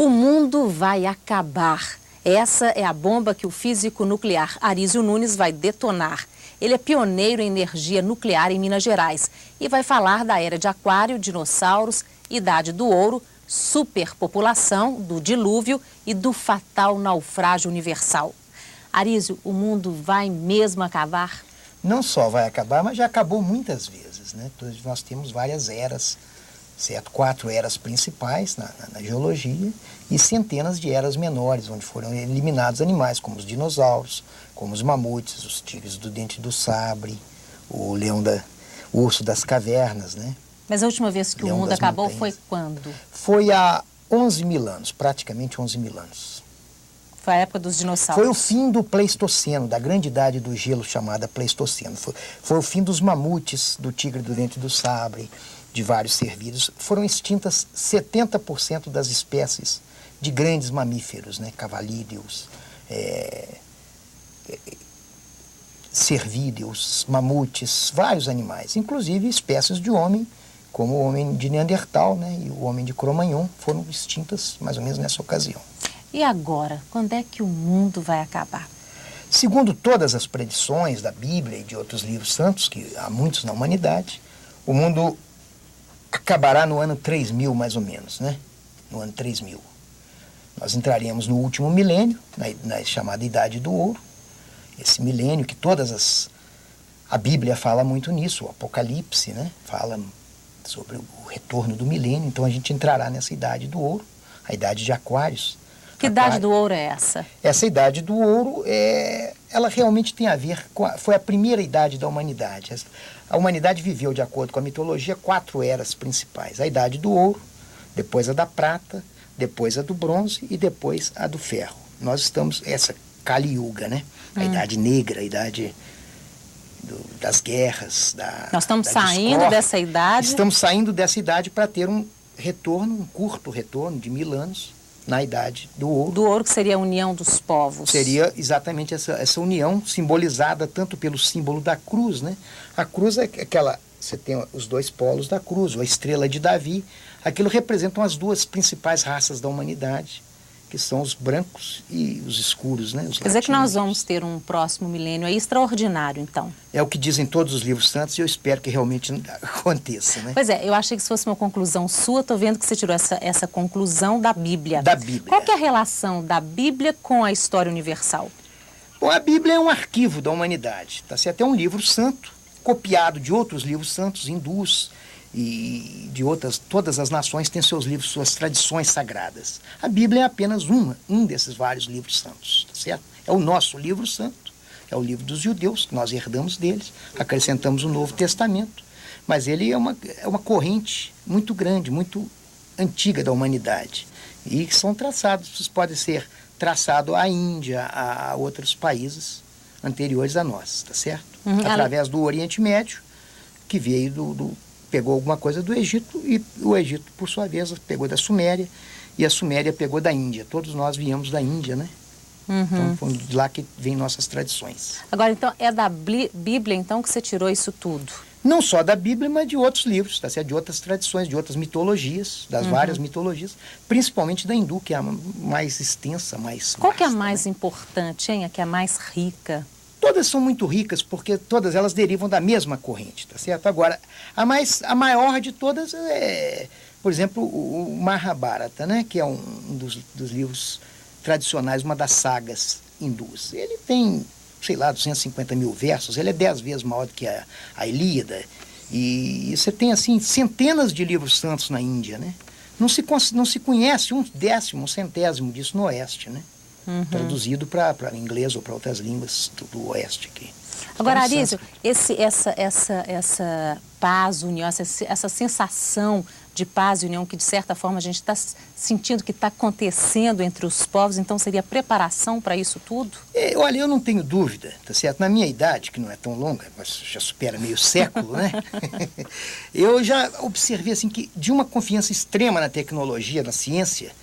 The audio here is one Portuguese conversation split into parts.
O mundo vai acabar. Essa é a bomba que o físico nuclear Arísio Nunes vai detonar. Ele é pioneiro em energia nuclear em Minas Gerais e vai falar da era de Aquário, dinossauros, idade do ouro, superpopulação, do dilúvio e do fatal naufrágio universal. Arísio, o mundo vai mesmo acabar? Não só vai acabar, mas já acabou muitas vezes, né? Nós temos várias eras, certo? 4 eras principais na geologia e centenas de eras menores, onde foram eliminados animais como os dinossauros, como os mamutes, os tigres do dente do sabre, o urso das cavernas, né? Mas a última vez que o mundo acabou foi quando? Foi há 11 mil anos, praticamente 11 mil anos. Foi a época dos dinossauros. Foi o fim do Pleistoceno, da grande idade do gelo chamada Pleistoceno. Foi o fim dos mamutes, do tigre do dente do sabre, de vários cervídeos. Foram extintas 70% das espécies de grandes mamíferos, né? Cavalídeos, cervídeos, mamutes, vários animais, inclusive espécies de homem, como o homem de Neandertal, né? E o homem de Cro-Magnon, foram extintas mais ou menos nessa ocasião. E agora, quando é que o mundo vai acabar? Segundo todas as predições da Bíblia e de outros livros santos, que há muitos na humanidade, o mundo acabará no ano 3000, mais ou menos, né? No ano 3000. Nós entraremos no último milênio, na chamada Idade do Ouro. Esse milênio que a Bíblia fala muito nisso, o Apocalipse, né? Fala sobre o retorno do milênio, então a gente entrará nessa Idade do Ouro, a Idade de Aquários. Que idade do ouro é essa? Essa idade do ouro, ela realmente tem a ver foi a primeira idade da humanidade. A humanidade viveu, de acordo com a mitologia, 4 eras principais. A idade do ouro, depois a da prata, depois a do bronze e depois a do ferro. Nós estamos, essa Kali Yuga, né? A idade negra, a idade das guerras, Nós estamos saindo dessa idade? Estamos saindo dessa idade para ter um curto retorno de 1000 anos, na idade do ouro. Do ouro, que seria a união dos povos. Seria exatamente essa união, simbolizada tanto pelo símbolo da cruz, né? A cruz é aquela, você tem os 2 polos da cruz, a estrela de Davi. Aquilo representam as 2 principais raças da humanidade, que são os brancos e os escuros, né? Os Quer dizer que nós vamos ter um próximo milênio aí extraordinário, então. É o que dizem todos os livros santos e eu espero que realmente aconteça, né? Pois é, eu achei que se fosse uma conclusão sua, estou vendo que você tirou essa conclusão da Bíblia. Da Bíblia. Qual que é a relação da Bíblia com a história universal? Bom, a Bíblia é um arquivo da humanidade, tá certo? É um livro santo, copiado de outros livros santos, hindus, e de todas as nações têm seus livros, suas tradições sagradas. A Bíblia é apenas um desses vários livros santos, tá certo? É o nosso livro santo, é o livro dos judeus, que nós herdamos deles, acrescentamos o Novo Testamento, mas ele é uma corrente muito grande, muito antiga da humanidade, e que são traçados, pode ser traçado à Índia, a outros países anteriores a nós, tá certo? Através do Oriente Médio, que veio pegou alguma coisa do Egito, e o Egito, por sua vez, pegou da Suméria, e a Suméria pegou da Índia. Todos nós viemos da Índia, né? Então, foi de lá que vêm nossas tradições. Agora, então, é da Bíblia, então, que você tirou isso tudo? Não só da Bíblia, mas de outros livros, tá certo? De outras tradições, de outras mitologias, das várias mitologias, principalmente da hindu, que é a mais extensa, mais... Qual que é a mais importante, hein? A que é a mais rica? Todas são muito ricas, porque todas elas derivam da mesma corrente, tá certo? Agora, a maior de todas é, por exemplo, o Mahabharata, né? Que é um dos livros tradicionais, uma das sagas hindus. Ele tem, sei lá, 250 mil versos, ele é 10 vezes maior do que a Ilíada, e você tem, assim, centenas de livros santos na Índia, né? Não se conhece um décimo, um centésimo disso no Oeste, né? Traduzido para inglês ou para outras línguas do Oeste aqui. Agora, Arísio, essa paz, união, essa sensação de paz e união que, de certa forma, a gente está sentindo que está acontecendo entre os povos, então seria preparação para isso tudo? Olha, eu não tenho dúvida, tá certo? Na minha idade, que não é tão longa, mas já supera meio século, né? Eu já observei, assim, que de uma confiança extrema na tecnologia, na ciência,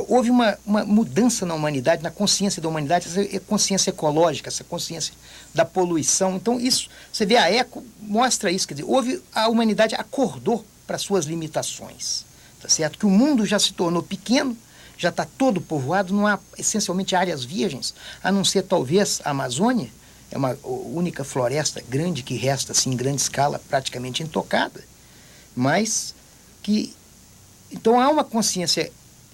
houve uma mudança na humanidade, na consciência da humanidade, essa consciência ecológica, essa consciência da poluição. Então, isso, você vê, a Eco mostra isso, quer dizer, a humanidade acordou para suas limitações, tá certo? Que o mundo já se tornou pequeno já está todo povoado, não há essencialmente áreas virgens, a não ser talvez a Amazônia, é uma única floresta grande que resta assim, em grande escala, praticamente intocada, mas que... Então há uma consciência,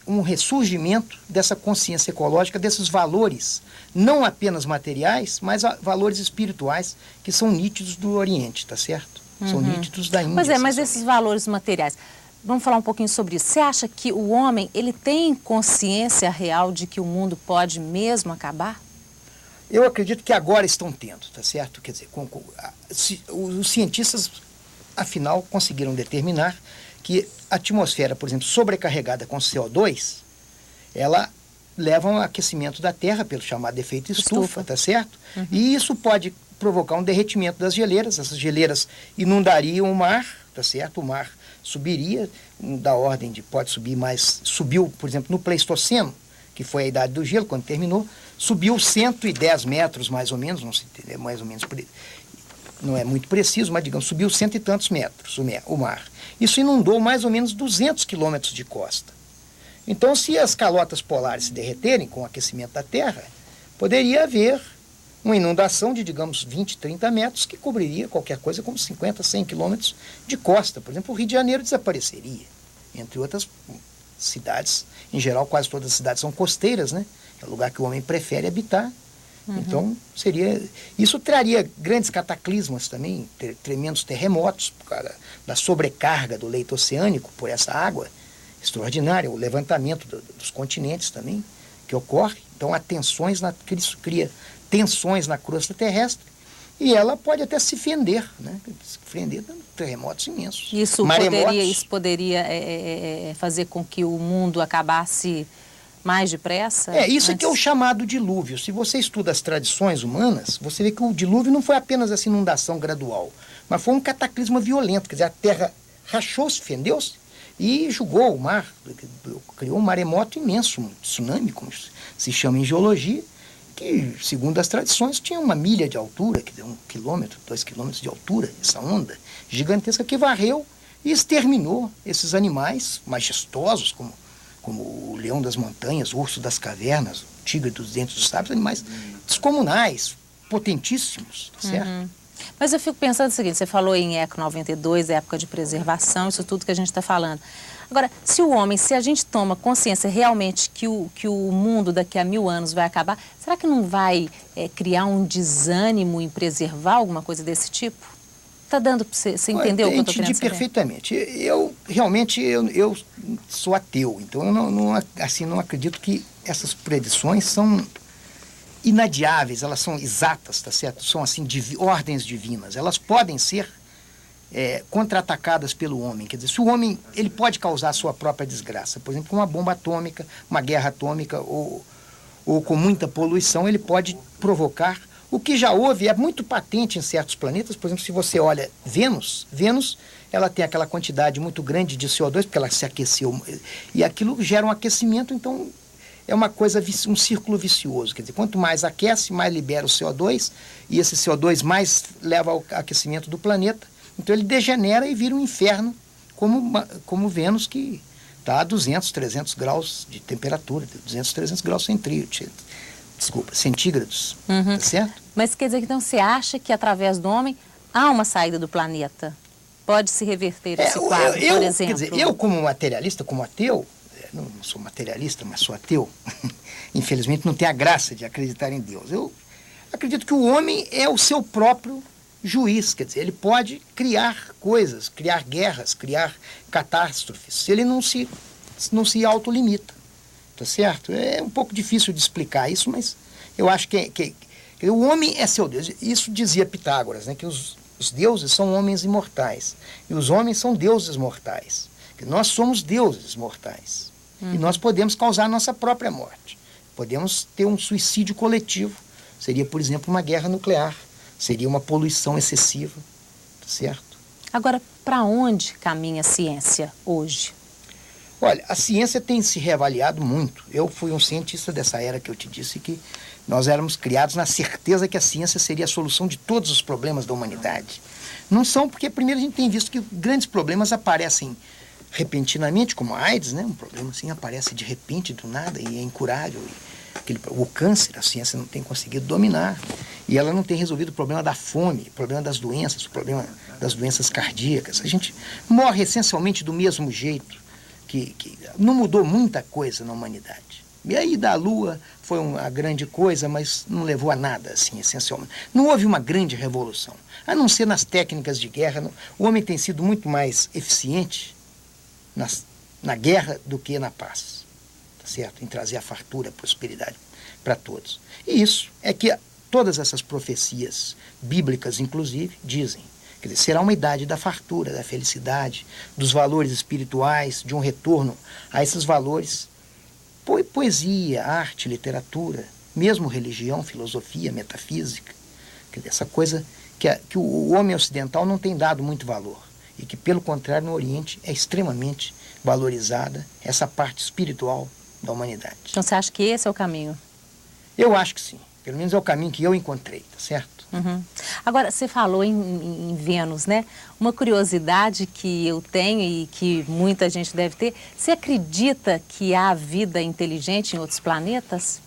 um ressurgimento dessa consciência ecológica, desses valores, não apenas materiais, mas valores espirituais, que são nítidos do Oriente, tá certo? São nítidos da Índia. Pois é, mas esses valores materiais, vamos falar um pouquinho sobre isso. Você acha que o homem, ele tem consciência real de que o mundo pode mesmo acabar? Eu acredito que agora estão tendo, tá certo? Quer dizer, os cientistas, afinal, conseguiram determinar que a atmosfera, por exemplo, sobrecarregada com CO2, ela leva a um aquecimento da Terra pelo chamado efeito estufa, tá certo? E isso pode provocar um derretimento das geleiras, essas geleiras inundariam o mar, tá certo? O mar subiria, da ordem de pode subir mais, subiu, por exemplo, no Pleistoceno, que foi a idade do gelo, quando terminou, subiu 110 metros, mais ou menos, não sei, mais ou menos, não é muito preciso, mas digamos, subiu 100 e tantos metros o mar. Isso inundou mais ou menos 200 quilômetros de costa. Então, se as calotas polares se derreterem com o aquecimento da Terra, poderia haver uma inundação de, digamos, 20, 30 metros, que cobriria qualquer coisa como 50, 100 quilômetros de costa. Por exemplo, o Rio de Janeiro desapareceria, entre outras cidades. Em geral, quase todas as cidades são costeiras, né? É o lugar que o homem prefere habitar. Então, isso traria grandes cataclismas também, tremendos terremotos, por causa da sobrecarga do leito oceânico por essa água extraordinária, o levantamento dos continentes também, que ocorre. Então, há tensões, isso cria tensões na crosta terrestre, e ela pode até se fender, né? Se fender dando terremotos imensos. Isso poderia fazer com que o mundo acabasse mais depressa? Isso aqui é o chamado dilúvio. Se você estuda as tradições humanas, você vê que o dilúvio não foi apenas essa inundação gradual, mas foi um cataclisma violento. Quer dizer, a terra rachou-se, fendeu-se e jogou o mar, criou um maremoto imenso, um tsunami, como se chama em geologia, que, segundo as tradições, tinha 1 milha de altura, quer dizer, 1 quilômetro, 2 quilômetros de altura, essa onda gigantesca que varreu e exterminou esses animais majestosos, como o leão das montanhas, o urso das cavernas, o tigre dos dentes dos sábios, animais descomunais, potentíssimos, certo? Mas eu fico pensando o seguinte, você falou em Eco 92, época de preservação, isso tudo que a gente está falando. Agora, se a gente toma consciência realmente que o mundo daqui a 1000 anos vai acabar, será que não vai criar um desânimo em preservar alguma coisa desse tipo? Está dando para você entender o que eu estou querendo saber? Perfeitamente. Eu realmente sou ateu, então eu não acredito que essas predições são inadiáveis, elas são exatas, tá certo? São assim ordens divinas. Elas podem ser contra-atacadas pelo homem. Quer dizer, se o homem ele pode causar a sua própria desgraça, por exemplo, com uma bomba atômica, uma guerra atômica ou com muita poluição, ele pode provocar. O que já houve é muito patente em certos planetas. Por exemplo, se você olha Vênus, ela tem aquela quantidade muito grande de CO2, porque ela se aqueceu, e aquilo gera um aquecimento, então é uma coisa, um círculo vicioso. Quer dizer, quanto mais aquece, mais libera o CO2, e esse CO2 mais leva ao aquecimento do planeta. Então ele degenera e vira um inferno, como Vênus, que está a 200, 300 graus de temperatura, 200, 300 graus centígrados, tá certo? Mas quer dizer que então você acha que através do homem há uma saída do planeta? Pode se reverter esse quadro, por exemplo? Quer dizer, eu como materialista, como ateu, não sou materialista, mas sou ateu, infelizmente não tenho a graça de acreditar em Deus. Eu acredito que o homem é o seu próprio juiz, quer dizer, ele pode criar coisas, criar guerras, criar catástrofes, se ele não se autolimita, tá certo? É um pouco difícil de explicar isso, mas eu acho que o homem é seu Deus. Isso dizia Pitágoras, né, que os deuses são homens imortais e os homens são deuses mortais. Que nós somos deuses mortais e nós podemos causar a nossa própria morte. Podemos ter um suicídio coletivo. Seria, por exemplo, uma guerra nuclear. Seria uma poluição excessiva, tá certo? Agora, para onde caminha a ciência hoje? Olha, a ciência tem se reavaliado muito. Eu fui um cientista dessa era que eu te disse que nós éramos criados na certeza que a ciência seria a solução de todos os problemas da humanidade. Não são, porque primeiro a gente tem visto que grandes problemas aparecem repentinamente, como a AIDS, né? Um problema assim aparece de repente, do nada, e é incurável. O câncer, a ciência não tem conseguido dominar. E ela não tem resolvido o problema da fome, o problema das doenças, o problema das doenças cardíacas. A gente morre essencialmente do mesmo jeito, que não mudou muita coisa na humanidade. E aí da Lua foi uma grande coisa, mas não levou a nada, assim, essencialmente. Não houve uma grande revolução. A não ser nas técnicas de guerra, o homem tem sido muito mais eficiente na guerra do que na paz. Tá certo? Em trazer a fartura, a prosperidade para todos. E isso é que todas essas profecias bíblicas, inclusive, dizem. Quer dizer, será uma idade da fartura, da felicidade, dos valores espirituais, de um retorno a esses valores. Poesia, arte, literatura, mesmo religião, filosofia, metafísica. Quer dizer, essa coisa que o homem ocidental não tem dado muito valor. E que, pelo contrário, no Oriente é extremamente valorizada essa parte espiritual da humanidade. Então você acha que esse é o caminho? Eu acho que sim. Pelo menos é o caminho que eu encontrei, tá certo? Uhum. Agora, você falou em Vênus, né? Uma curiosidade que eu tenho e que muita gente deve ter, você acredita que há vida inteligente em outros planetas?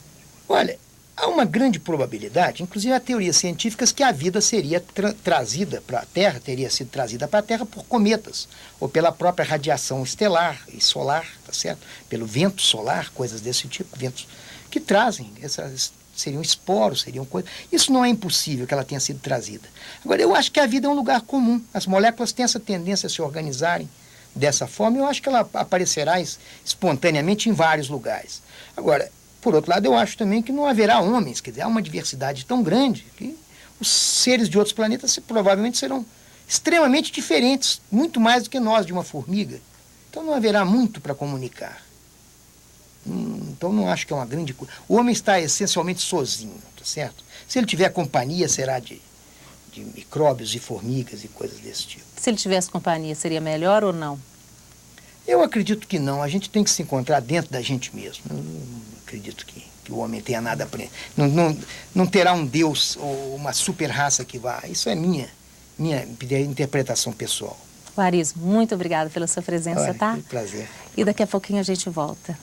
Olha, há uma grande probabilidade, inclusive há teorias científicas, que a vida seria trazida para a Terra, teria sido trazida para a Terra por cometas, ou pela própria radiação estelar e solar, tá certo? Pelo vento solar, coisas desse tipo, ventos que trazem seriam esporos, seriam coisas. Isso não é impossível que ela tenha sido trazida. Agora, eu acho que a vida é um lugar comum. As moléculas têm essa tendência a se organizarem dessa forma, e eu acho que ela aparecerá espontaneamente em vários lugares. Agora, por outro lado, eu acho também que não haverá homens, quer dizer, há uma diversidade tão grande que os seres de outros planetas provavelmente serão extremamente diferentes, muito mais do que nós de uma formiga. Então não haverá muito para comunicar. Então não acho que é uma grande coisa. O homem está essencialmente sozinho, tá certo? Se ele tiver companhia, será de micróbios e formigas e coisas desse tipo. Se ele tivesse companhia, seria melhor ou não? Eu acredito que não. A gente tem que se encontrar dentro da gente mesmo. Eu não acredito que o homem tenha nada a aprender. Não terá um Deus ou uma super raça que vá. Isso é minha interpretação pessoal. Arizo, muito obrigada pela sua presença, tá? Que prazer. E daqui a pouquinho a gente volta.